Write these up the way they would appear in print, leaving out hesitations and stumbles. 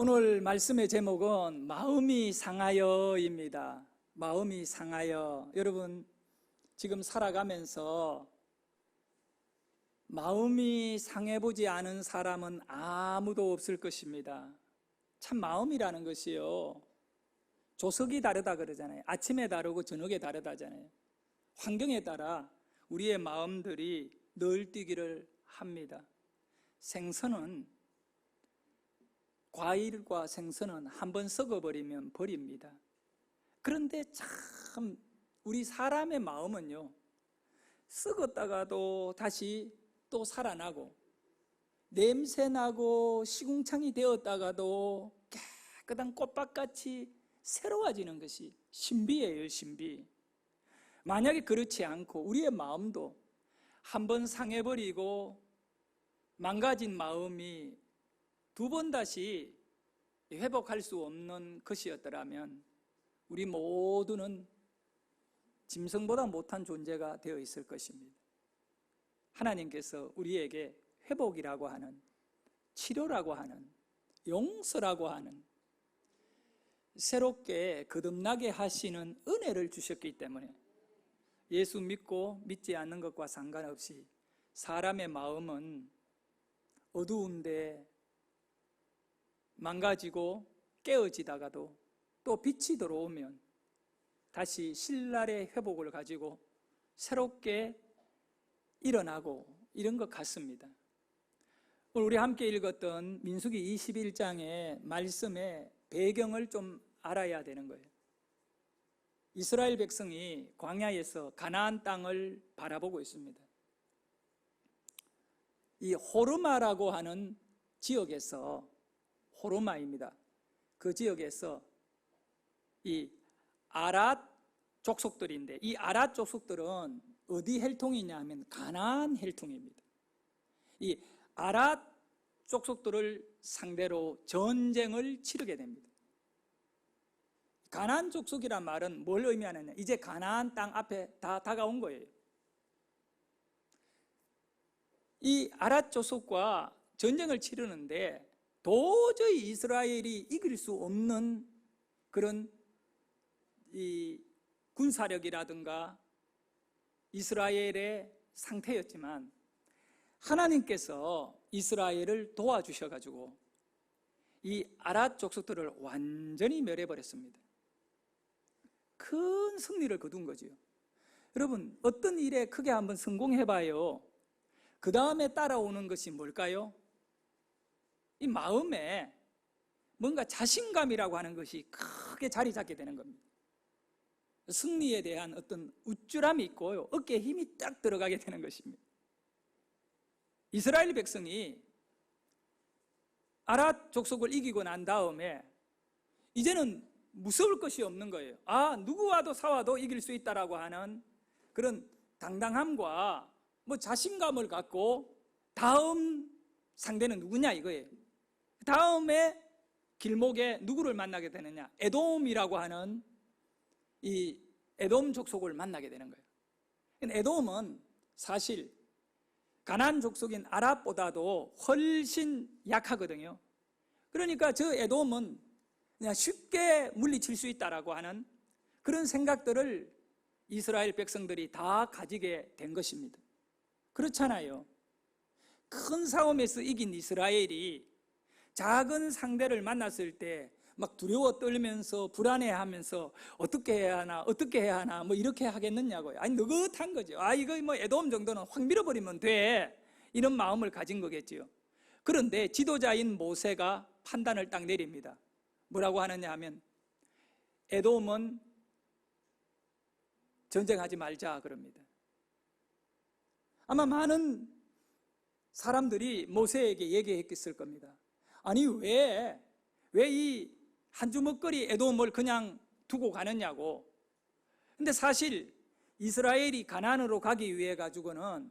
오늘 말씀의 제목은 마음이 상하여입니다. 마음이 상하여. 여러분, 지금 살아가면서 마음이 상해보지 않은 사람은 아무도 없을 것입니다. 참 마음이라는 것이요, 조석이 다르다 그러잖아요. 아침에 다르고 저녁에 다르다잖아요. 환경에 따라 우리의 마음들이 늘 뛰기를 합니다. 과일과 생선은 한번 썩어버리면 버립니다. 그런데 참 우리 사람의 마음은요, 썩었다가도 다시 또 살아나고, 냄새나고 시궁창이 되었다가도 깨끗한 꽃밭같이 새로워지는 것이 신비예요, 신비. 만약에 그렇지 않고 우리의 마음도 한번 상해버리고 망가진 마음이 두 번 다시 회복할 수 없는 것이었더라면 우리 모두는 짐승보다 못한 존재가 되어 있을 것입니다. 하나님께서 우리에게 회복이라고 하는, 치료라고 하는, 용서라고 하는, 새롭게 거듭나게 하시는 은혜를 주셨기 때문에 예수 믿고 믿지 않는 것과 상관없이 사람의 마음은 어두운데 망가지고 깨어지다가도 또 빛이 들어오면 다시 신랄의 회복을 가지고 새롭게 일어나고 이런 것 같습니다. 오늘 우리 함께 읽었던 민수기 21장의 말씀의 배경을 좀 알아야 되는 거예요. 이스라엘 백성이 광야에서 가나안 땅을 바라보고 있습니다. 이 호르마라고 하는 지역에서, 호르마입니다. 그 지역에서 이 아랏 족속들인데, 이 아랏 족속들은 어디 혈통이냐 하면 가나안 혈통입니다. 이 아랏 족속들을 상대로 전쟁을 치르게 됩니다. 가나안 족속이란 말은 뭘 의미하느냐, 이제 가나안 땅 앞에 다 다가온 거예요. 이 아랏 족속과 전쟁을 치르는데 도저히 이스라엘이 이길 수 없는 그런 이 군사력이라든가 이스라엘의 상태였지만 하나님께서 이스라엘을 도와주셔가지고 이 아랏 족속들을 완전히 멸해버렸습니다. 큰 승리를 거둔 거지요. 여러분, 어떤 일에 크게 한번 성공해봐요. 그 다음에 따라오는 것이 뭘까요? 이 마음에 뭔가 자신감이라고 하는 것이 크게 자리 잡게 되는 겁니다. 승리에 대한 어떤 우쭐함이 있고요, 어깨에 힘이 딱 들어가게 되는 것입니다. 이스라엘 백성이 아랏 족속을 이기고 난 다음에 이제는 무서울 것이 없는 거예요. 누구와도 싸워도 이길 수 있다라고 하는 그런 당당함과 자신감을 갖고 다음 상대는 누구냐 이거예요. 다음에 길목에 누구를 만나게 되느냐, 에돔이라고 하는 이 에돔 족속을 만나게 되는 거예요. 에돔은 사실 가나안 족속인 아랍보다도 훨씬 약하거든요. 그러니까 저 에돔은 그냥 쉽게 물리칠 수 있다라고 하는 그런 생각들을 이스라엘 백성들이 다 가지게 된 것입니다. 그렇잖아요. 큰 싸움에서 이긴 이스라엘이 작은 상대를 만났을 때 막 두려워 떨면서 불안해하면서 어떻게 해야 하나 이렇게 하겠느냐고요. 아니, 느긋한 거죠. 이거 에돔 정도는 확 밀어버리면 돼, 이런 마음을 가진 거겠지요. 그런데 지도자인 모세가 판단을 딱 내립니다. 뭐라고 하느냐 하면 에돔은 전쟁하지 말자 그럽니다. 아마 많은 사람들이 모세에게 얘기했을 겁니다. 아니, 왜 이 한 주먹거리 에돔을 그냥 두고 가느냐고. 근데 사실 이스라엘이 가나안으로 가기 위해 가지고는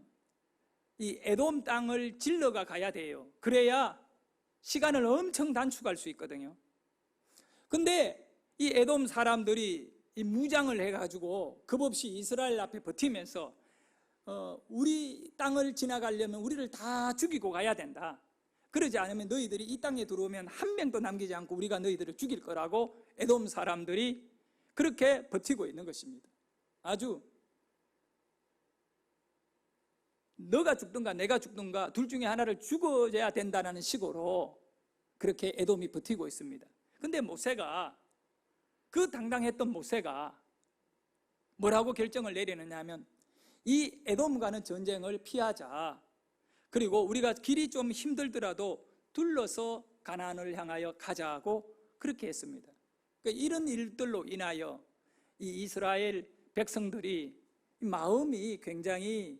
이 에돔 땅을 질러가 가야 돼요. 그래야 시간을 엄청 단축할 수 있거든요. 근데 이 에돔 사람들이 이 무장을 해가지고 겁없이 이스라엘 앞에 버티면서 우리 땅을 지나가려면 우리를 다 죽이고 가야 된다. 그러지 않으면 너희들이 이 땅에 들어오면 한 명도 남기지 않고 우리가 너희들을 죽일 거라고 에돔 사람들이 그렇게 버티고 있는 것입니다. 아주 너가 죽든가 내가 죽든가 둘 중에 하나를 죽어야 된다는 식으로 그렇게 에돔이 버티고 있습니다. 근데 모세가, 그 당당했던 모세가 뭐라고 결정을 내리느냐 하면, 이 에돔과는 전쟁을 피하자. 그리고 우리가 길이 좀 힘들더라도 둘러서 가나안을 향하여 가자고 그렇게 했습니다. 그러니까 이런 일들로 인하여 이 이스라엘 백성들이 마음이 굉장히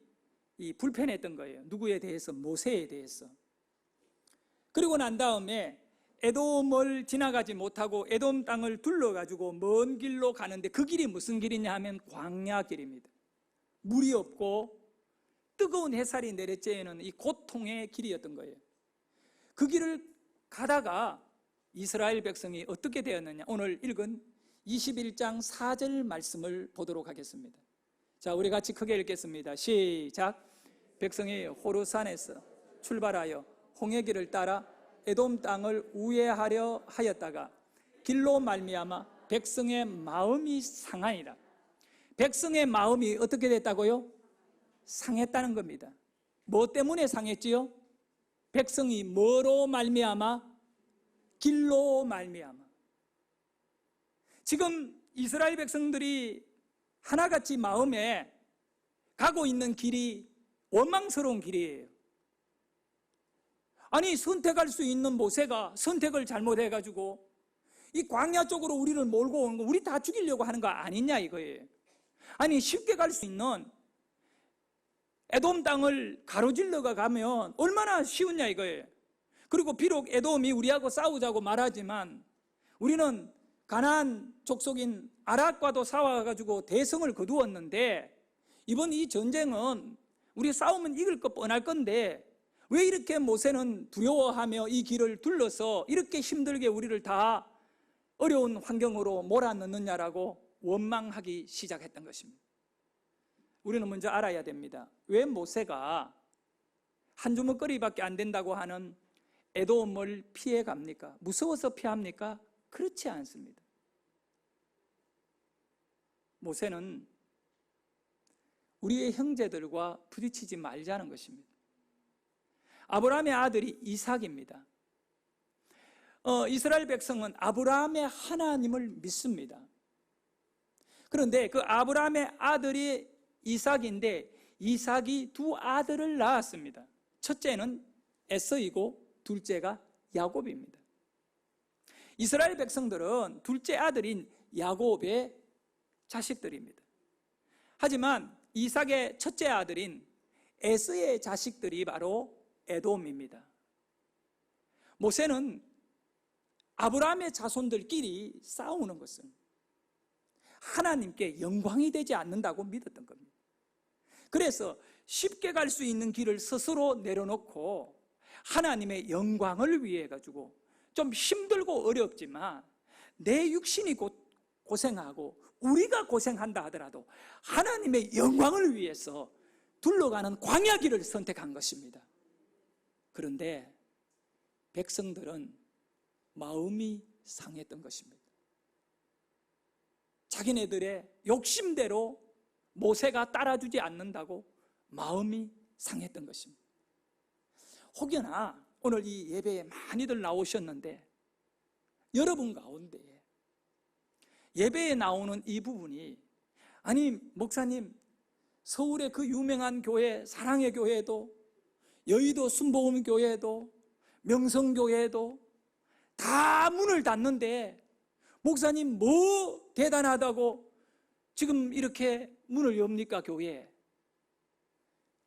불편했던 거예요. 누구에 대해서? 모세에 대해서. 그리고 난 다음에 에돔을 지나가지 못하고 에돔 땅을 둘러가지고 먼 길로 가는데, 그 길이 무슨 길이냐 하면 광야 길입니다. 물이 없고 뜨거운 햇살이 내리쬐는 이 고통의 길이었던 거예요. 그 길을 가다가 이스라엘 백성이 어떻게 되었느냐, 오늘 읽은 21장 4절 말씀을 보도록 하겠습니다. 자, 우리 같이 크게 읽겠습니다. 시작. 백성이 호르산에서 출발하여 홍해길을 따라 에돔 땅을 우회하려 하였다가 길로 말미암아 백성의 마음이 상하니라. 백성의 마음이 어떻게 됐다고요? 상했다는 겁니다. 뭐 때문에 상했지요? 백성이 뭐로 말미암아? 길로 말미암아. 지금 이스라엘 백성들이 하나같이 마음에 가고 있는 길이 원망스러운 길이에요. 아니, 선택할 수 있는 모세가 선택을 잘못해가지고 이 광야 쪽으로 우리를 몰고 오는 거, 우리 다 죽이려고 하는 거 아니냐 이거예요. 아니, 쉽게 갈 수 있는 에돔 땅을 가로질러가 가면 얼마나 쉬웠냐 이거예요. 그리고 비록 에돔이 우리하고 싸우자고 말하지만 우리는 가나안 족속인 아락과도 싸워가지고 대성을 거두었는데, 이번 이 전쟁은 우리 싸우면 이길 거 뻔할 건데 왜 이렇게 모세는 두려워하며 이 길을 둘러서 이렇게 힘들게 우리를 다 어려운 환경으로 몰아넣느냐라고 원망하기 시작했던 것입니다. 우리는 먼저 알아야 됩니다. 왜 모세가 한 주먹거리밖에 안 된다고 하는 에돔을 피해 갑니까? 무서워서 피합니까? 그렇지 않습니다. 모세는 우리의 형제들과 부딪히지 말자는 것입니다. 아브라함의 아들이 이삭입니다. 이스라엘 백성은 아브라함의 하나님을 믿습니다. 그런데 그 아브라함의 아들이 이삭인데, 이삭이 두 아들을 낳았습니다. 첫째는 에서이고 둘째가 야곱입니다. 이스라엘 백성들은 둘째 아들인 야곱의 자식들입니다. 하지만 이삭의 첫째 아들인 에서의 자식들이 바로 에돔입니다. 모세는 아브라함의 자손들끼리 싸우는 것은 하나님께 영광이 되지 않는다고 믿었던 겁니다. 그래서 쉽게 갈 수 있는 길을 스스로 내려놓고 하나님의 영광을 위해 가지고 좀 힘들고 어렵지만 내 육신이 고생하고 우리가 고생한다 하더라도 하나님의 영광을 위해서 둘러가는 광야 길을 선택한 것입니다. 그런데 백성들은 마음이 상했던 것입니다. 자기네들의 욕심대로 모세가 따라주지 않는다고 마음이 상했던 것입니다. 혹여나 오늘 이 예배에 많이들 나오셨는데 여러분 가운데 예배에 나오는 이 부분이, 아니 목사님, 서울의 그 유명한 교회 사랑의 교회도, 여의도 순복음 교회도, 명성교회도 다 문을 닫는데 목사님 뭐 대단하다고 지금 이렇게 문을 엽니까 교회에?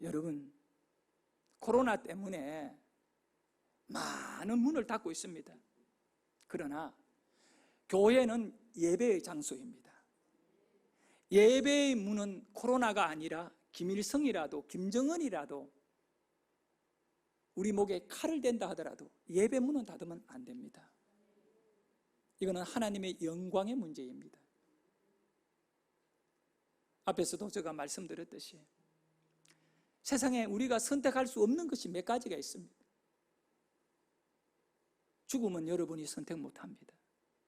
여러분, 코로나 때문에 많은 문을 닫고 있습니다. 그러나 교회는 예배의 장소입니다. 예배의 문은 코로나가 아니라 김일성이라도 김정은이라도 우리 목에 칼을 댄다 하더라도 예배 문은 닫으면 안 됩니다. 이거는 하나님의 영광의 문제입니다. 앞에서도 제가 죽음은 여러분이 선택 못합니다.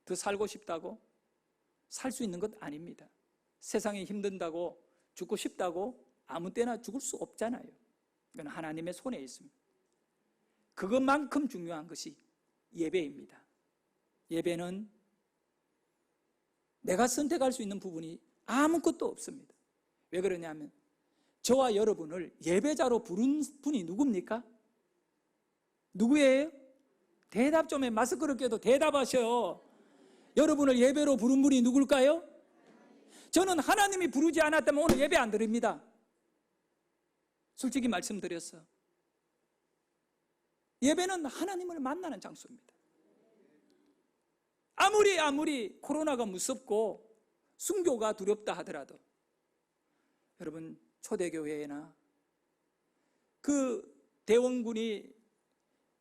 더 살고 싶다고 살 수 있는 것 아닙니다. 세상이 힘든다고 죽고 싶다고 아무 때나 죽을 수 없잖아요. 그건 하나님의 손에 있습니다. 그것만큼 중요한 것이 예배입니다. 예배는 내가 선택할 수 있는 부분이 아무것도 없습니다. 왜 그러냐면 저와 여러분을 예배자로 부른 분이 누굽니까? 누구예요? 대답 좀 해. 마스크를 껴도 대답하셔. 여러분을 예배로 부른 분이 누굴까요? 저는 하나님이 부르지 않았다면 오늘 예배 안 드립니다. 솔직히 말씀드렸어. 예배는 하나님을 만나는 장소입니다. 아무리 코로나가 무섭고 순교가 두렵다 하더라도 여러분 초대교회나 그 대원군이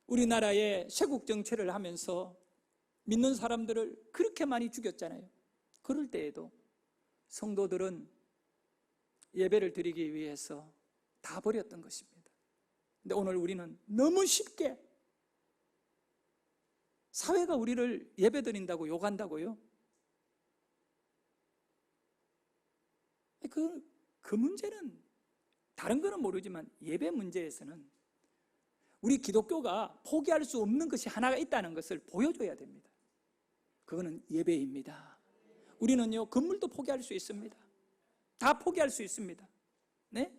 우리나라에 쇄국 정체를 하면서 믿는 사람들을 그렇게 많이 죽였잖아요. 그럴 때에도 성도들은 예배를 드리기 위해서 다 버렸던 것입니다. 근데 오늘 우리는 너무 쉽게 사회가 우리를 예배 드린다고 욕한다고요? 그 문제는 다른 거는 모르지만 예배 문제에서는 우리 기독교가 포기할 수 없는 것이 하나가 있다는 것을 보여줘야 됩니다. 그거는 예배입니다. 우리는요 건물도 포기할 수 있습니다. 다 포기할 수 있습니다. 네?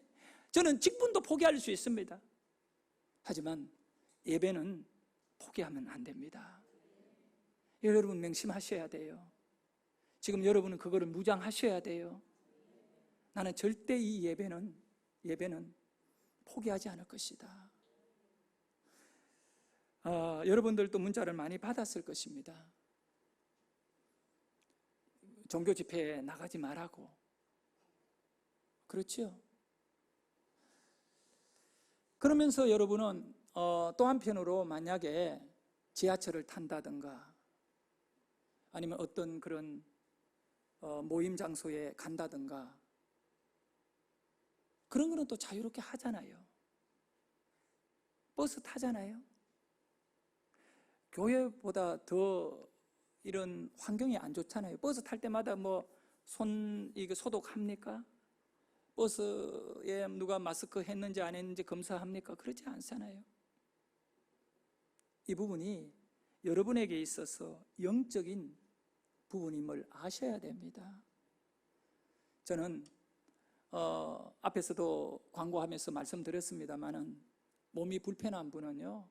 저는 직분도 포기할 수 있습니다. 하지만 예배는 포기하면 안 됩니다. 여러분 명심하셔야 돼요. 지금 여러분은 그거를 무장하셔야 돼요. 나는 절대 이 예배는 포기하지 않을 것이다. 여러분들도 문자를 많이 받았을 것입니다. 종교 집회에 나가지 말라고. 그렇죠? 그러면서 여러분은 또 한편으로 만약에 지하철을 탄다든가 아니면 어떤 그런 모임 장소에 간다든가 그런 거는 또 자유롭게 하잖아요. 버스 타잖아요. 교회보다 더 이런 환경이 안 좋잖아요. 버스 탈 때마다 이거 소독합니까? 버스에 누가 마스크 했는지 안 했는지 검사합니까? 그러지 않잖아요. 이 부분이 여러분에게 있어서 영적인 부분임을 아셔야 됩니다. 저는 앞에서도 광고하면서 말씀드렸습니다마는 몸이 불편한 분은요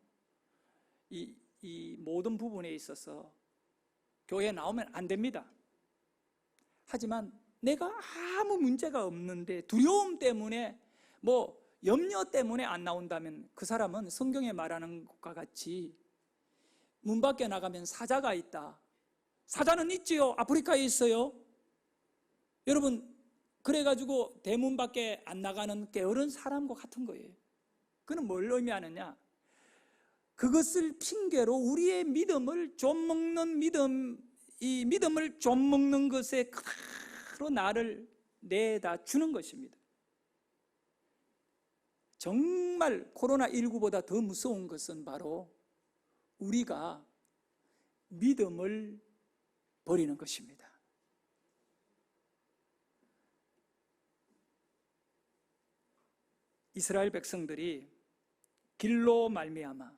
이 모든 부분에 있어서 교회에 나오면 안 됩니다. 하지만 내가 아무 문제가 없는데 두려움 때문에 염려 때문에 안 나온다면 그 사람은 성경에 말하는 것과 같이 문 밖에 나가면 사자가 있다. 사자는 있지요. 아프리카에 있어요. 여러분 그래가지고 대문 밖에 안 나가는 게으른 사람과 같은 거예요. 그는 뭘 의미하느냐? 그것을 핑계로 우리의 믿음을 좀먹는 이 믿음을 좀먹는 것에 그대로 나를 내다 주는 것입니다. 정말 코로나19보다 더 무서운 것은 바로 우리가 믿음을 버리는 것입니다. 이스라엘 백성들이 길로 말미암아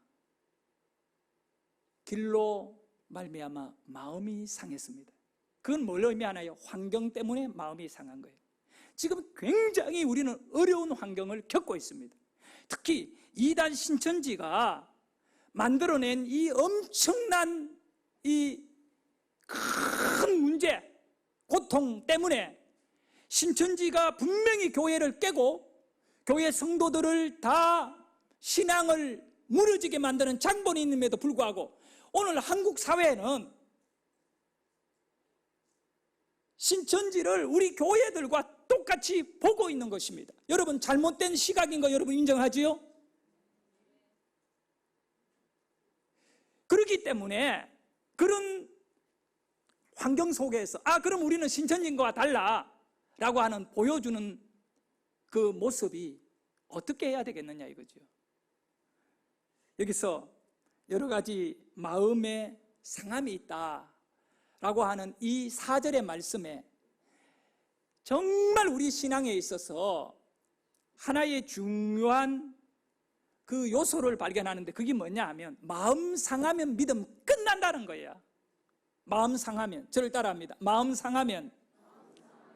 마음이 상했습니다. 그건 뭘 의미하나요? 환경 때문에 마음이 상한 거예요. 지금 굉장히 우리는 어려운 환경을 겪고 있습니다. 특히 이단 신천지가 만들어낸 이 엄청난 이 큰 문제, 고통 때문에 신천지가 분명히 교회를 깨고 교회 성도들을 다 신앙을 무너지게 만드는 장본이 있음에도 불구하고 오늘 한국 사회는 신천지를 우리 교회들과 똑같이 보고 있는 것입니다. 여러분 잘못된 시각인 거 여러분 인정하지요? 그렇기 때문에 그런 환경 속에서 그럼 우리는 신천지인과 달라 라고 하는 보여주는 그 모습이 어떻게 해야 되겠느냐 이거죠. 여기서 여러 가지 마음의 상함이 있다라고 하는 이 4절의 말씀에 정말 우리 신앙에 있어서 하나의 중요한 그 요소를 발견하는데, 그게 뭐냐 하면 마음 상하면 믿음 끝난다는 거예요. 마음 상하면, 저를 따라합니다. 마음 상하면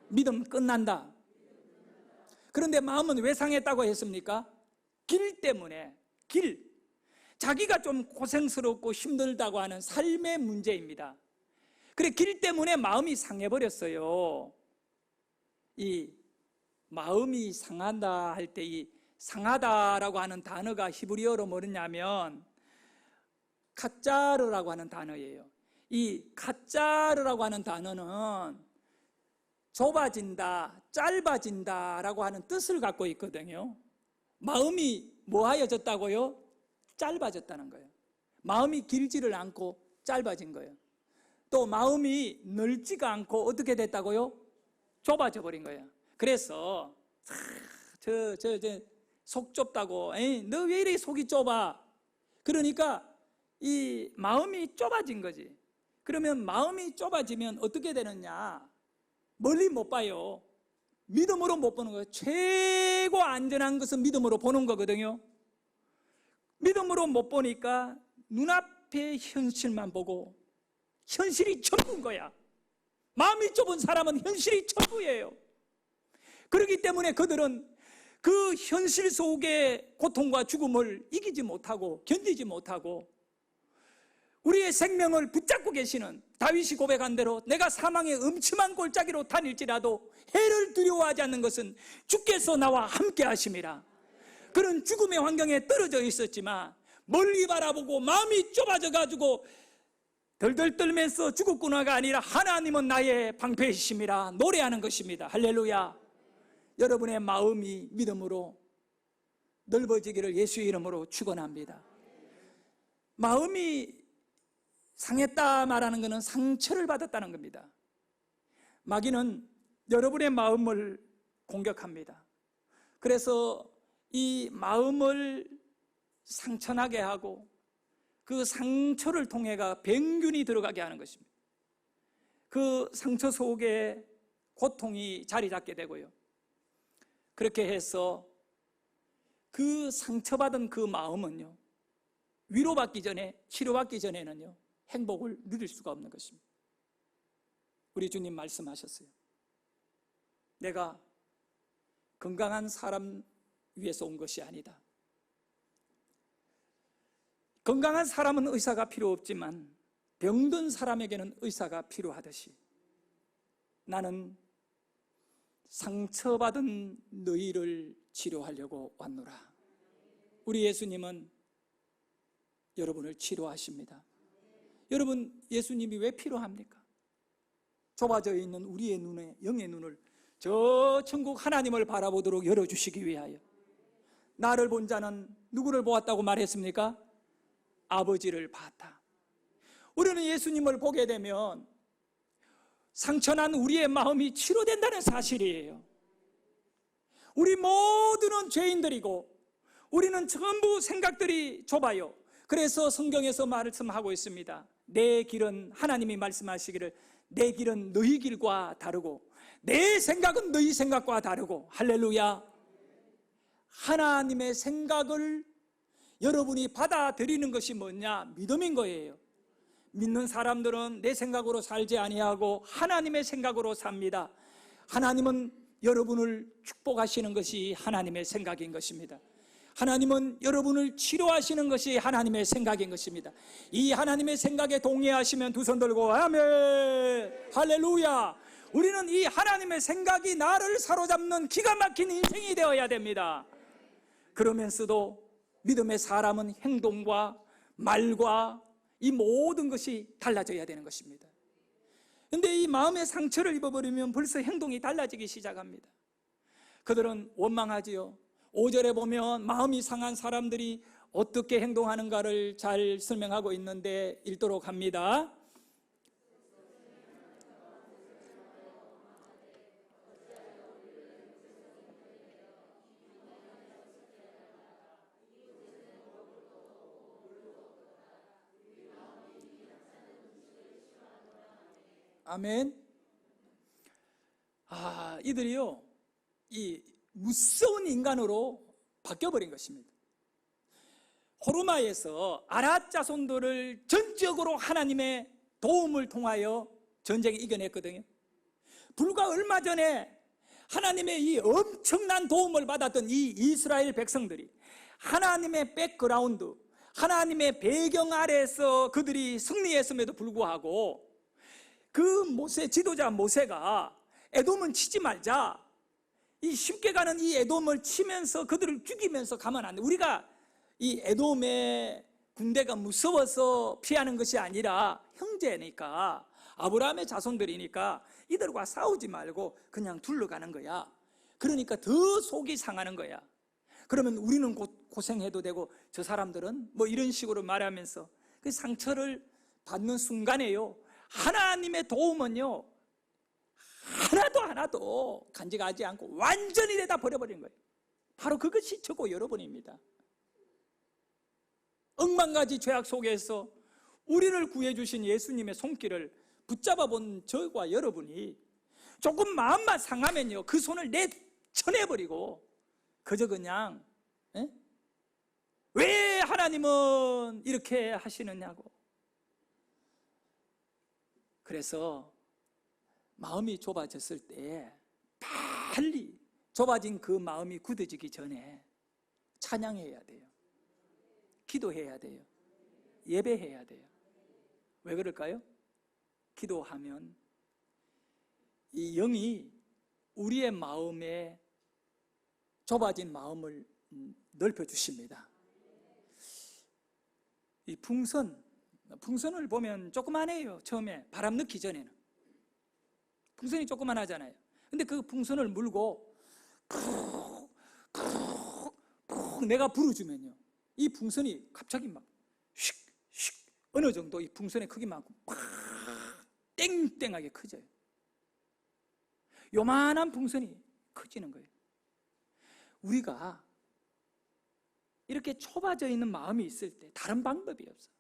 믿음 끝난다. 그런데 마음은 왜 상했다고 했습니까? 길 때문에. 자기가 좀 고생스럽고 힘들다고 하는 삶의 문제입니다. 그래, 길 때문에 마음이 상해버렸어요. 이 마음이 상한다 할 때 이 상하다라고 하는 단어가 히브리어로 뭐냐면 카짜르라고 하는 단어예요. 이 카짜르라고 하는 단어는 좁아진다, 짧아진다라고 하는 뜻을 갖고 있거든요. 마음이 뭐하여졌다고요? 짧아졌다는 거예요. 마음이 길지를 않고 짧아진 거예요. 또 마음이 넓지가 않고 어떻게 됐다고요? 좁아져 버린 거예요. 그래서 속 좁다고, 너 왜 이래 속이 좁아? 그러니까 이 마음이 좁아진 거지. 그러면 마음이 좁아지면 어떻게 되느냐? 멀리 못 봐요. 믿음으로 못 보는 거예요. 최고 안전한 것은 믿음으로 보는 거거든요. 믿음으로 못 보니까 눈앞의 현실만 보고, 현실이 전부인 거야. 마음이 좁은 사람은 현실이 전부예요. 그렇기 때문에 그들은 그 현실 속의 고통과 죽음을 이기지 못하고 견디지 못하고, 우리의 생명을 붙잡고 계시는 다윗이 고백한 대로 내가 사망의 음침한 골짜기로 다닐지라도 해를 두려워하지 않는 것은 주께서 나와 함께 하심이라. 그는 죽음의 환경에 떨어져 있었지만 멀리 바라보고 마음이 좁아져 가지고 덜덜 떨면서 죽었구나가 아니라 하나님은 나의 방패이심이라 노래하는 것입니다. 할렐루야. 여러분의 마음이 믿음으로 넓어지기를 예수의 이름으로 축원합니다. 마음이 상했다 말하는 것은 상처를 받았다는 겁니다. 마귀는 여러분의 마음을 공격합니다. 그래서 이 마음을 상처나게 하고 그 상처를 통해가 병균이 들어가게 하는 것입니다. 그 상처 속에 고통이 자리 잡게 되고요. 그렇게 해서 그 상처받은 그 마음은요, 위로받기 전에, 치료받기 전에는요, 행복을 누릴 수가 없는 것입니다. 우리 주님 말씀하셨어요. 내가 건강한 사람 위해서 온 것이 아니다. 건강한 사람은 의사가 필요 없지만 병든 사람에게는 의사가 필요하듯이 나는 상처받은 너희를 치료하려고 왔노라. 우리 예수님은 여러분을 치료하십니다. 여러분, 예수님이 왜 필요합니까? 좁아져 있는 우리의 눈에, 영의 눈을 저 천국 하나님을 바라보도록 열어주시기 위하여. 나를 본 자는 누구를 보았다고 말했습니까? 아버지를 봤다. 우리는 예수님을 보게 되면 상처난 우리의 마음이 치료된다는 사실이에요. 우리 모두는 죄인들이고 우리는 전부 생각들이 좁아요. 그래서 성경에서 말씀하고 있습니다. 내 길은, 하나님이 말씀하시기를 내 길은 너희 길과 다르고 내 생각은 너희 생각과 다르고. 할렐루야. 하나님의 생각을 여러분이 받아들이는 것이 뭐냐? 믿음인 거예요. 믿는 사람들은 내 생각으로 살지 아니하고 하나님의 생각으로 삽니다. 하나님은 여러분을 축복하시는 것이 하나님의 생각인 것입니다. 하나님은 여러분을 치료하시는 것이 하나님의 생각인 것입니다. 이 하나님의 생각에 동의하시면 두 손 들고 아멘. 할렐루야. 우리는 이 하나님의 생각이 나를 사로잡는 기가 막힌 인생이 되어야 됩니다. 그러면서도 믿음의 사람은 행동과 말과 이 모든 것이 달라져야 되는 것입니다. 그런데 이 마음의 상처를 입어버리면 벌써 행동이 달라지기 시작합니다. 그들은 원망하지요. 5절에 보면 마음이 상한 사람들이 어떻게 행동하는가를 잘 설명하고 있는데 읽도록 합니다. 아멘. 이들이요, 이 무서운 인간으로 바뀌어버린 것입니다. 호르마에서 아랏 자손들을 전적으로 하나님의 도움을 통하여 전쟁에 이겨냈거든요. 불과 얼마 전에 하나님의 이 엄청난 도움을 받았던 이 이스라엘 백성들이 하나님의 백그라운드, 하나님의 배경 아래에서 그들이 승리했음에도 불구하고 그 지도자 모세가 에돔은 치지 말자, 이 쉽게 가는 이 에돔을 치면서 그들을 죽이면서 가면 안 돼. 우리가 이 에돔의 군대가 무서워서 피하는 것이 아니라 형제니까, 아브라함의 자손들이니까 이들과 싸우지 말고 그냥 둘러가는 거야. 그러니까 더 속이 상하는 거야. 그러면 우리는 고생해도 되고 저 사람들은 뭐 이런 식으로 말하면서 그 상처를 받는 순간에요, 하나님의 도움은요 하나도 간직하지 않고 완전히 내다 버려버린 거예요. 바로 그것이 저고 여러분입니다. 억만 가지 죄악 속에서 우리를 구해주신 예수님의 손길을 붙잡아 본 저와 여러분이 조금 마음만 상하면요 그 손을 내쳐내버리고 그저 그냥 왜 하나님은 이렇게 하시느냐고. 그래서 마음이 좁아졌을 때 빨리 좁아진 그 마음이 굳어지기 전에 찬양해야 돼요. 기도해야 돼요. 예배해야 돼요. 왜 그럴까요? 기도하면 이 영이 우리의 마음에 좁아진 마음을 넓혀주십니다. 이 풍선을 보면 조그만해요. 처음에 바람 넣기 전에는 풍선이 조그만하잖아요. 근데 그 풍선을 물고 푹 내가 불어주면요 이 풍선이 갑자기 막 슉슉 어느 정도 이 풍선의 크기만큼 팍 땡땡하게 커져요. 요만한 풍선이 커지는 거예요. 우리가 이렇게 좁아져 있는 마음이 있을 때 다른 방법이 없어요.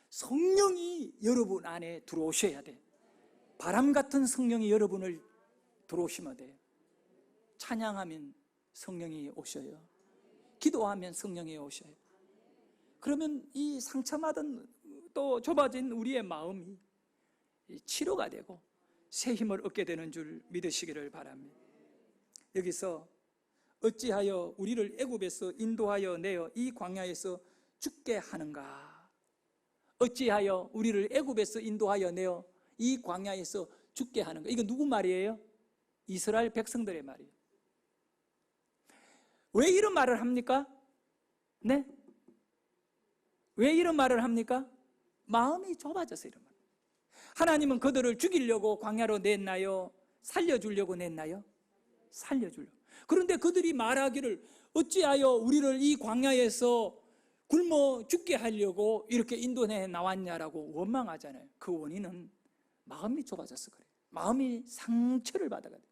성령이 여러분 안에 들어오셔야 돼요. 바람 같은 성령이 여러분을 들어오시면 돼요. 찬양하면 성령이 오셔요. 기도하면 성령이 오셔요. 그러면 이 상처받은 또 좁아진 우리의 마음이 치료가 되고 새 힘을 얻게 되는 줄 믿으시기를 바랍니다. 여기서 어찌하여 우리를 애굽에서 인도하여 내어 이 광야에서 죽게 하는가? 어찌하여 우리를 애굽에서 인도하여 내어 이 광야에서 죽게 하는가? 이거 누구 말이에요? 이스라엘 백성들의 말이에요. 왜 이런 말을 합니까? 네? 왜 이런 말을 합니까? 마음이 좁아져서 이런 말. 하나님은 그들을 죽이려고 광야로 냈나요? 살려주려고 냈나요? 살려주려고. 그런데 그들이 말하기를 어찌하여 우리를 이 광야에서 굶어 죽게 하려고 이렇게 인도해 나왔냐라고 원망하잖아요. 그 원인은 마음이 좁아져서 그래요. 마음이 상처를 받아가지고.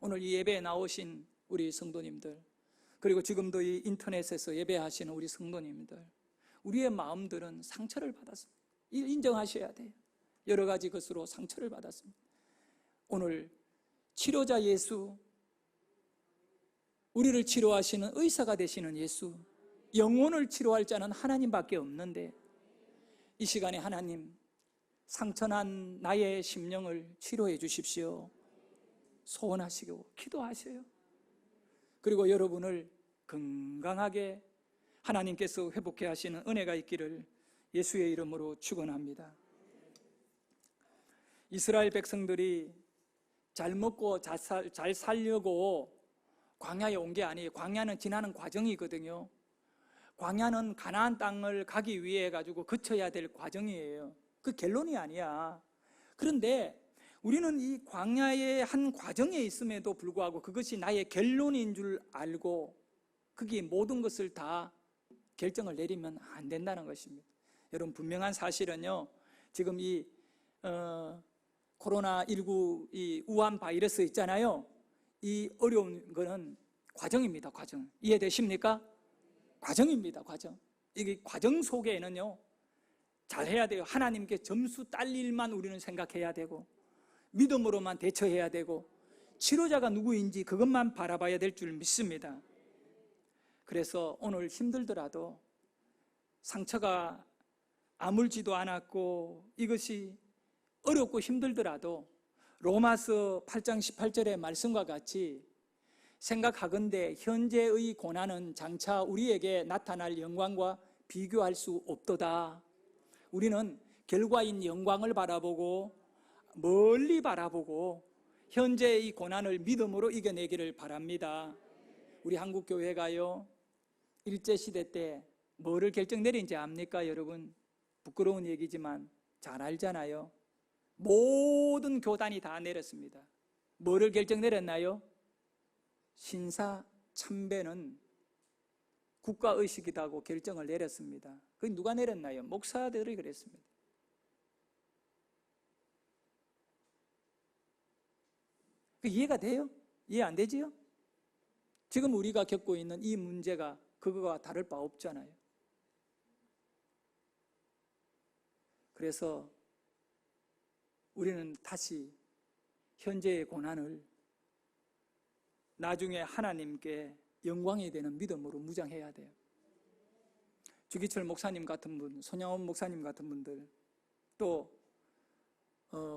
오늘 이 예배에 나오신 우리 성도님들, 그리고 지금도 이 인터넷에서 예배하시는 우리 성도님들, 우리의 마음들은 상처를 받았습니다. 인정하셔야 돼요. 여러 가지 것으로 상처를 받았습니다. 오늘 치료자 예수, 우리를 치료하시는 의사가 되시는 예수, 영혼을 치료할 자는 하나님밖에 없는데 이 시간에 하나님, 상처난 나의 심령을 치료해 주십시오. 소원하시고 기도하세요. 그리고 여러분을 건강하게 하나님께서 회복해 하시는 은혜가 있기를 예수의 이름으로 축원합니다. 이스라엘 백성들이 잘 먹고 잘 살려고 광야에 온 게 아니에요. 광야는 지나는 과정이거든요. 광야는 가나안 땅을 가기 위해 가지고 거쳐야 될 과정이에요. 그 결론이 아니야. 그런데 우리는 이 광야의 한 과정에 있음에도 불구하고 그것이 나의 결론인 줄 알고 거기에 모든 것을 다 결정을 내리면 안 된다는 것입니다. 여러분, 분명한 사실은요, 지금 이 코로나19 이 우한 바이러스 있잖아요. 이 어려운 거는 과정입니다. 과정. 이해되십니까? 과정입니다. 과정. 이게 과정 속에는요, 잘해야 돼요. 하나님께 점수 딸 일만 우리는 생각해야 되고, 믿음으로만 대처해야 되고 치료자가 누구인지 그것만 바라봐야 될 줄 믿습니다. 그래서 오늘 힘들더라도 상처가 아물지도 않았고 이것이 어렵고 힘들더라도 로마서 8장 18절의 말씀과 같이 생각하건대 현재의 고난은 장차 우리에게 나타날 영광과 비교할 수 없도다. 우리는 결과인 영광을 바라보고 멀리 바라보고 현재의 고난을 믿음으로 이겨내기를 바랍니다. 우리 한국교회가요, 일제시대 때 뭐를 결정 내린지 압니까 여러분? 부끄러운 얘기지만 잘 알잖아요. 모든 교단이 다 내렸습니다. 뭐를 결정 내렸나요? 신사 참배는 국가의식이라고 결정을 내렸습니다. 그게 누가 내렸나요? 목사들이 그랬습니다. 이해가 돼요? 이해 안 되지요? 지금 우리가 겪고 있는 이 문제가 그거와 다를 바 없잖아요. 그래서 우리는 다시 현재의 고난을 나중에 하나님께 영광이 되는 믿음으로 무장해야 돼요. 주기철 목사님 같은 분, 손양원 목사님 같은 분들, 또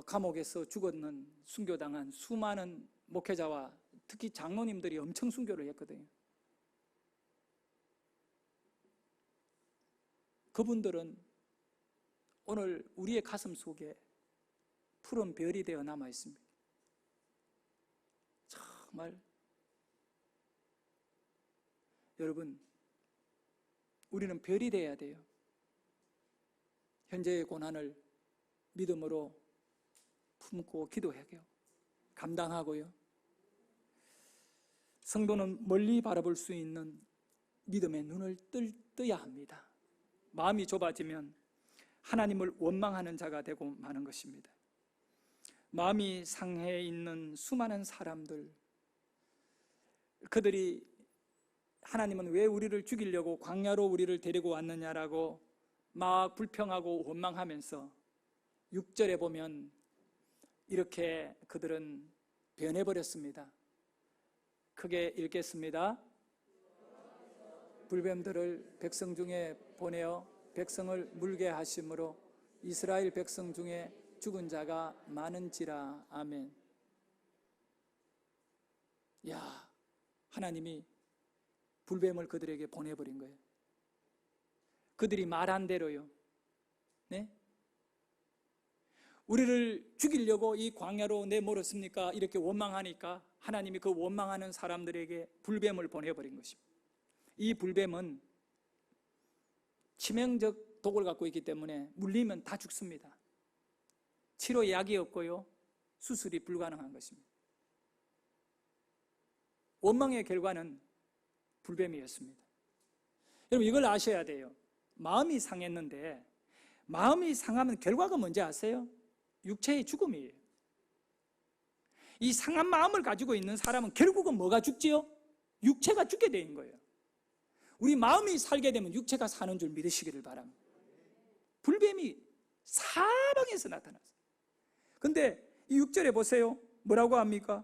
감옥에서 죽었는 순교당한 수많은 목회자와 특히 장로님들이 엄청 순교를 했거든요. 그분들은 오늘 우리의 가슴 속에 푸른 별이 되어 남아 있습니다. 정말 여러분, 우리는 별이 되어야 돼요. 현재의 고난을 믿음으로 품고 기도하고요, 감당하고요. 성도는 멀리 바라볼 수 있는 믿음의 눈을 떠야 합니다. 마음이 좁아지면 하나님을 원망하는 자가 되고 마는 것입니다. 마음이 상해 있는 수많은 사람들, 그들이 하나님은 왜 우리를 죽이려고 광야로 우리를 데리고 왔느냐라고 막 불평하고 원망하면서 6절에 보면 이렇게 그들은 변해버렸습니다. 크게 읽겠습니다. 불뱀들을 백성 중에 보내어 백성을 물게 하심으로 이스라엘 백성 중에 죽은 자가 많은지라. 아멘. 야, 하나님이 불뱀을 그들에게 보내버린 거예요. 그들이 말한 대로요. 네? 우리를 죽이려고 이 광야로 내몰았습니까? 이렇게 원망하니까 하나님이 그 원망하는 사람들에게 불뱀을 보내버린 것입니다. 이 불뱀은 치명적 독을 갖고 있기 때문에 물리면 다 죽습니다. 치료 약이 없고요, 수술이 불가능한 것입니다. 원망의 결과는 불뱀이었습니다. 여러분, 이걸 아셔야 돼요. 마음이 상했는데, 마음이 상하면 결과가 뭔지 아세요? 육체의 죽음이에요. 이 상한 마음을 가지고 있는 사람은 결국은 뭐가 죽지요? 육체가 죽게 되는 거예요. 우리 마음이 살게 되면 육체가 사는 줄 믿으시기를 바랍니다. 불뱀이 사방에서 나타났어요. 근데 이 6절에 보세요. 뭐라고 합니까?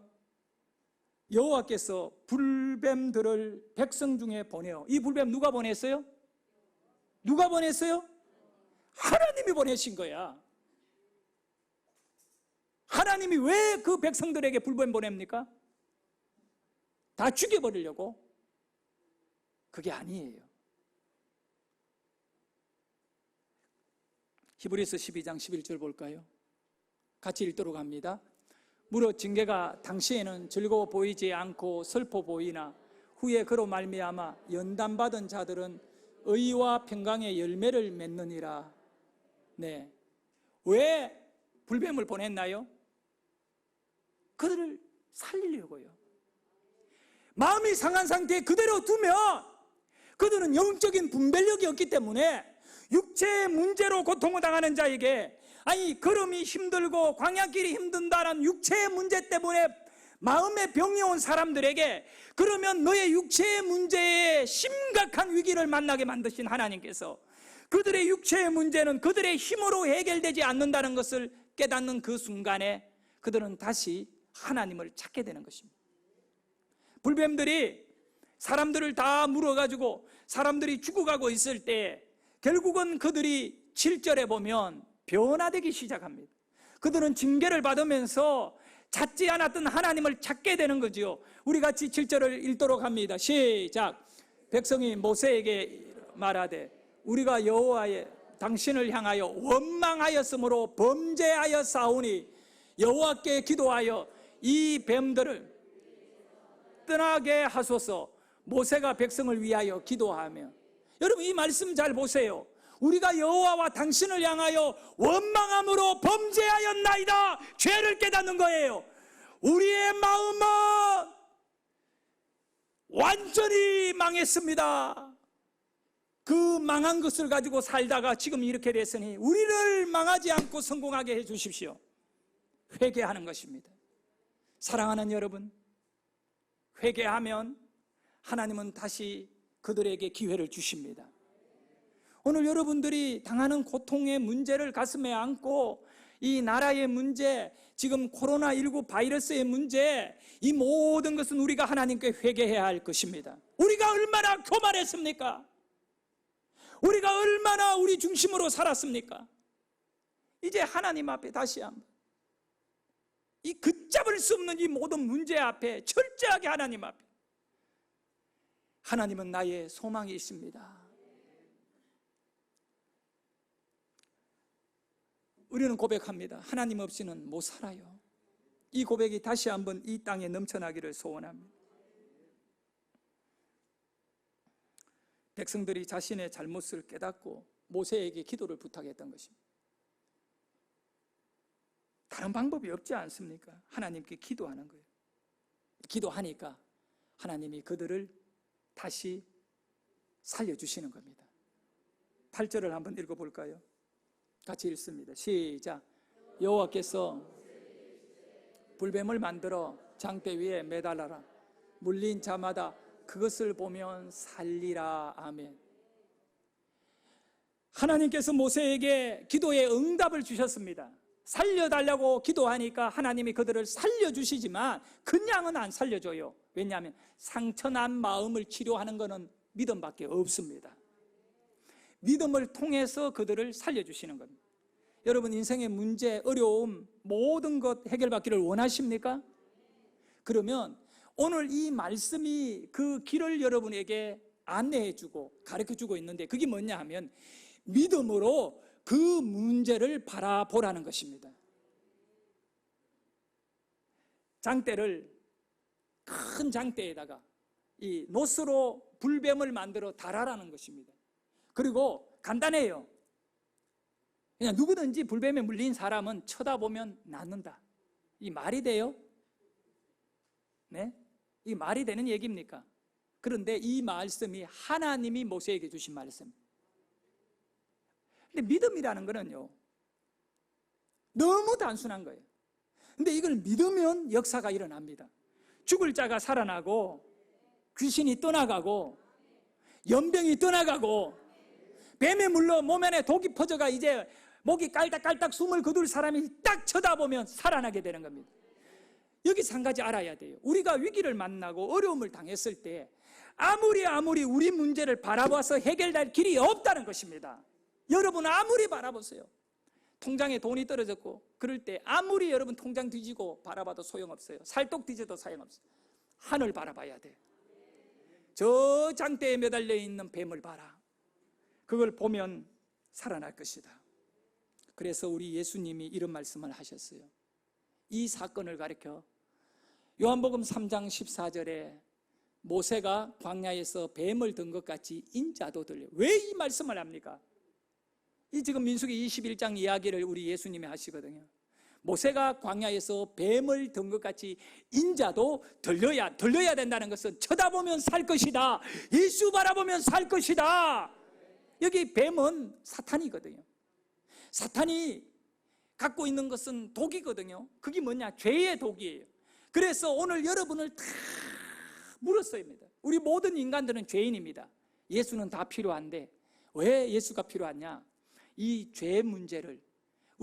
여호와께서 불뱀들을 백성 중에 보내어. 이 불뱀 누가 보냈어요? 누가 보냈어요? 하나님이 보내신 거야. 하나님이 왜 그 백성들에게 불뱀 보냅니까? 다 죽여버리려고? 그게 아니에요. 히브리서 12장 11절 볼까요? 같이 읽도록 합니다. 무릇 징계가 당시에는 즐거워 보이지 않고 슬퍼 보이나 후에 그로 말미암아 연단받은 자들은 의와 평강의 열매를 맺느니라. 네, 왜 불뱀을 보냈나요? 그들을 살리려고요. 마음이 상한 상태에 그대로 두면 그들은 영적인 분별력이 없기 때문에 육체의 문제로 고통을 당하는 자에게, 아니 걸음이 힘들고 광야길이 힘든다는 육체의 문제 때문에 마음의 병이 온 사람들에게, 그러면 너의 육체의 문제에 심각한 위기를 만나게 만드신 하나님께서 그들의 육체의 문제는 그들의 힘으로 해결되지 않는다는 것을 깨닫는 그 순간에 그들은 다시 하나님을 찾게 되는 것입니다. 불뱀들이 사람들을 다 물어가지고 사람들이 죽어가고 있을 때 결국은 그들이 7절에 보면 변화되기 시작합니다. 그들은 징계를 받으면서 찾지 않았던 하나님을 찾게 되는 거죠. 우리 같이 7절을 읽도록 합니다. 시작. 백성이 모세에게 말하되 우리가 여호와의 당신을 향하여 원망하였으므로 범죄하여 싸우니 여호와께 기도하여 이 뱀들을 떠나게 하소서. 모세가 백성을 위하여 기도하며, 여러분 이 말씀 잘 보세요. 우리가 여호와와 당신을 향하여 원망함으로 범죄하였나이다. 죄를 깨닫는 거예요. 우리의 마음은 완전히 망했습니다. 그 망한 것을 가지고 살다가 지금 이렇게 됐으니 우리를 망하지 않고 성공하게 해 주십시오. 회개하는 것입니다. 사랑하는 여러분, 회개하면 하나님은 다시 그들에게 기회를 주십니다. 오늘 여러분들이 당하는 고통의 문제를 가슴에 안고 이 나라의 문제, 지금 코로나19 바이러스의 문제, 이 모든 것은 우리가 하나님께 회개해야 할 것입니다. 우리가 얼마나 교만했습니까? 우리가 얼마나 우리 중심으로 살았습니까? 이제 하나님 앞에 다시 한번 이 걷잡을 수 없는 이 모든 문제 앞에 철저하게 하나님 앞에, 하나님은 나의 소망이 있습니다. 우리는 고백합니다. 하나님 없이는 못 살아요. 이 고백이 다시 한번 이 땅에 넘쳐나기를 소원합니다. 백성들이 자신의 잘못을 깨닫고 모세에게 기도를 부탁했던 것입니다. 다른 방법이 없지 않습니까? 하나님께 기도하는 거예요. 기도하니까 하나님이 그들을 다시 살려주시는 겁니다. 8절을 한번 읽어볼까요? 같이 읽습니다. 시작. 여호와께서 불뱀을 만들어 장대 위에 매달아라. 물린 자마다 그것을 보면 살리라. 아멘. 하나님께서 모세에게 기도의 응답을 주셨습니다. 살려달라고 기도하니까 하나님이 그들을 살려주시지만 그냥은 안 살려줘요. 왜냐하면 상처난 마음을 치료하는 것은 믿음밖에 없습니다. 믿음을 통해서 그들을 살려주시는 겁니다. 여러분 인생의 문제, 어려움, 모든 것 해결받기를 원하십니까? 그러면 오늘 이 말씀이 그 길을 여러분에게 안내해주고 가르쳐주고 있는데 그게 뭐냐 하면 믿음으로 그 문제를 바라보라는 것입니다. 장대를, 큰 장대에다가 이 노스로 불뱀을 만들어 달아라는 것입니다. 그리고 간단해요. 그냥 누구든지 불뱀에 물린 사람은 쳐다보면 낫는다. 이 말이 돼요? 네? 이 말이 되는 얘기입니까? 그런데 이 말씀이 하나님이 모세에게 주신 말씀. 근데 믿음이라는 거는요, 너무 단순한 거예요. 근데 이걸 믿으면 역사가 일어납니다. 죽을 자가 살아나고, 귀신이 떠나가고, 연병이 떠나가고, 뱀에 물러 몸 안에 독이 퍼져가 이제 목이 깔딱깔딱 숨을 거둘 사람이 딱 쳐다보면 살아나게 되는 겁니다. 여기서 한 가지 알아야 돼요. 우리가 위기를 만나고 어려움을 당했을 때 아무리 우리 문제를 바라봐서 해결될 길이 없다는 것입니다. 여러분 아무리 바라보세요. 통장에 돈이 떨어졌고 그럴 때 아무리 여러분 통장 뒤지고 바라봐도 소용없어요. 살독 뒤져도 소용없어요. 하늘 바라봐야 돼요. 저 장대에 매달려 있는 뱀을 봐라. 그걸 보면 살아날 것이다. 그래서 우리 예수님이 이런 말씀을 하셨어요. 이 사건을 가리켜 요한복음 3장 14절에 모세가 광야에서 뱀을 든 것 같이 인자도 들려. 왜 이 말씀을 합니까? 이 지금 민수기 21장 이야기를 우리 예수님이 하시거든요. 모세가 광야에서 뱀을 든 것 같이 인자도 들려야 된다는 것은 쳐다보면 살 것이다. 예수 바라보면 살 것이다. 여기 뱀은 사탄이거든요. 사탄이 갖고 있는 것은 독이거든요. 그게 뭐냐? 죄의 독이에요. 그래서 오늘 여러분을 다 물었어요. 우리 모든 인간들은 죄인입니다. 예수는 다 필요한데 왜 예수가 필요하냐? 이 죄 문제를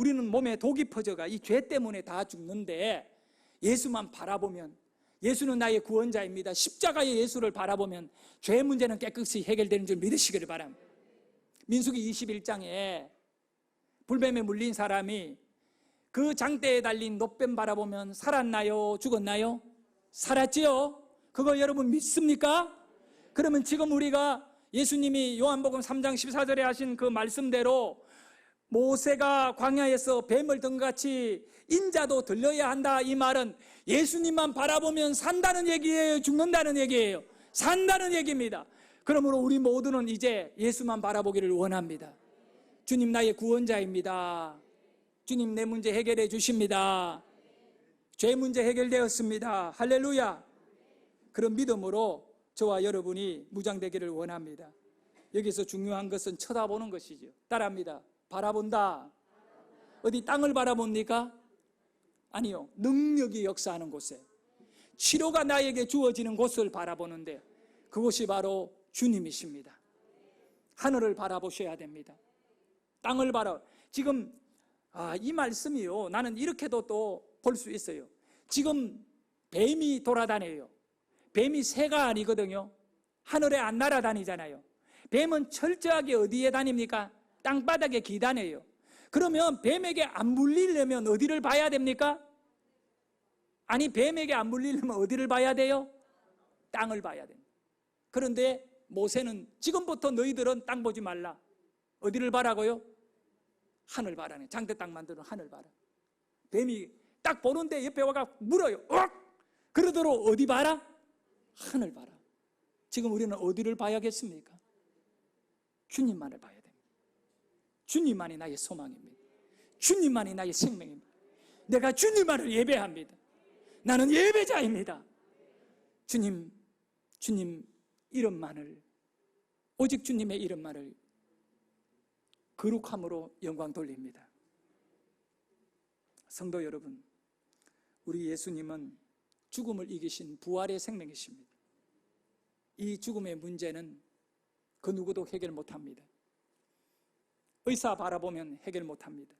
우리는 몸에 독이 퍼져가 이 죄 때문에 다 죽는데 예수만 바라보면, 예수는 나의 구원자입니다, 십자가의 예수를 바라보면 죄 문제는 깨끗이 해결되는 줄 믿으시기를 바랍니다. 민수기 21장에 불뱀에 물린 사람이 그 장대에 달린 놋뱀 바라보면 살았나요? 죽었나요? 살았지요? 그거 여러분 믿습니까? 그러면 지금 우리가 예수님이 요한복음 3장 14절에 하신 그 말씀대로 모세가 광야에서 뱀을 든 같이 인자도 들려야 한다, 이 말은 예수님만 바라보면 산다는 얘기예요? 죽는다는 얘기예요? 산다는 얘기입니다. 그러므로 우리 모두는 이제 예수만 바라보기를 원합니다. 주님 나의 구원자입니다. 주님 내 문제 해결해 주십니다. 죄 문제 해결되었습니다. 할렐루야. 그런 믿음으로 저와 여러분이 무장되기를 원합니다. 여기서 중요한 것은 쳐다보는 것이죠. 따라합니다. 바라본다. 어디 땅을 바라봅니까? 아니요, 능력이 역사하는 곳에, 치료가 나에게 주어지는 곳을 바라보는데 그곳이 바로 주님이십니다. 하늘을 바라보셔야 됩니다. 땅을 지금 이 말씀이요, 나는 이렇게도 또 볼 수 있어요. 지금 뱀이 돌아다녀요. 뱀이 새가 아니거든요. 하늘에 안 날아다니잖아요. 뱀은 철저하게 어디에 다닙니까? 땅바닥에 기다려요. 그러면 뱀에게 안 물리려면 어디를 봐야 됩니까? 아니, 뱀에게 안 물리려면 어디를 봐야 돼요? 땅을 봐야 됩니다. 그런데 모세는 지금부터 너희들은 땅 보지 말라. 어디를 봐라고요? 하늘 봐라네. 장대 땅 만드는 하늘 봐라. 뱀이 딱 보는데 옆에 와가 물어요. 그러도록 어디 봐라? 하늘 봐라. 지금 우리는 어디를 봐야겠습니까? 주님만을 봐야 됩니다. 주님만이 나의 소망입니다. 주님만이 나의 생명입니다. 내가 주님만을 예배합니다. 나는 예배자입니다. 주님 이름만을, 오직 주님의 이름만을 거룩함으로 영광 돌립니다. 성도 여러분, 우리 예수님은 죽음을 이기신 부활의 생명이십니다. 이 죽음의 문제는 그 누구도 해결 못합니다. 의사 바라보면 해결 못합니다.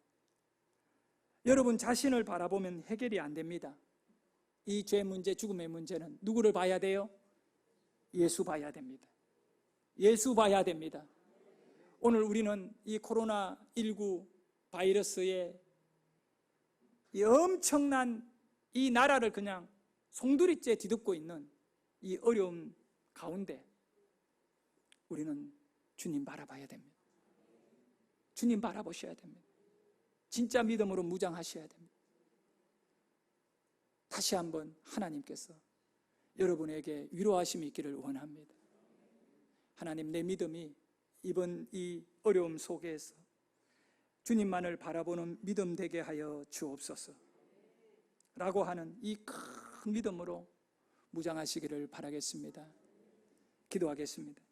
여러분 자신을 바라보면 해결이 안 됩니다. 이 죄 문제, 죽음의 문제는 누구를 봐야 돼요? 예수 봐야 됩니다. 예수 봐야 됩니다. 오늘 우리는 이 코로나19 바이러스의 이 엄청난 이 나라를 그냥 송두리째 뒤덮고 있는 이 어려움 가운데 우리는 주님 바라봐야 됩니다. 주님 바라보셔야 됩니다. 진짜 믿음으로 무장하셔야 됩니다. 다시 한번 하나님께서 여러분에게 위로하심이 있기를 원합니다. 하나님, 내 믿음이 이번 이 어려움 속에서 주님만을 바라보는 믿음 되게 하여 주옵소서 라고 하는 이 큰 믿음으로 무장하시기를 바라겠습니다. 기도하겠습니다.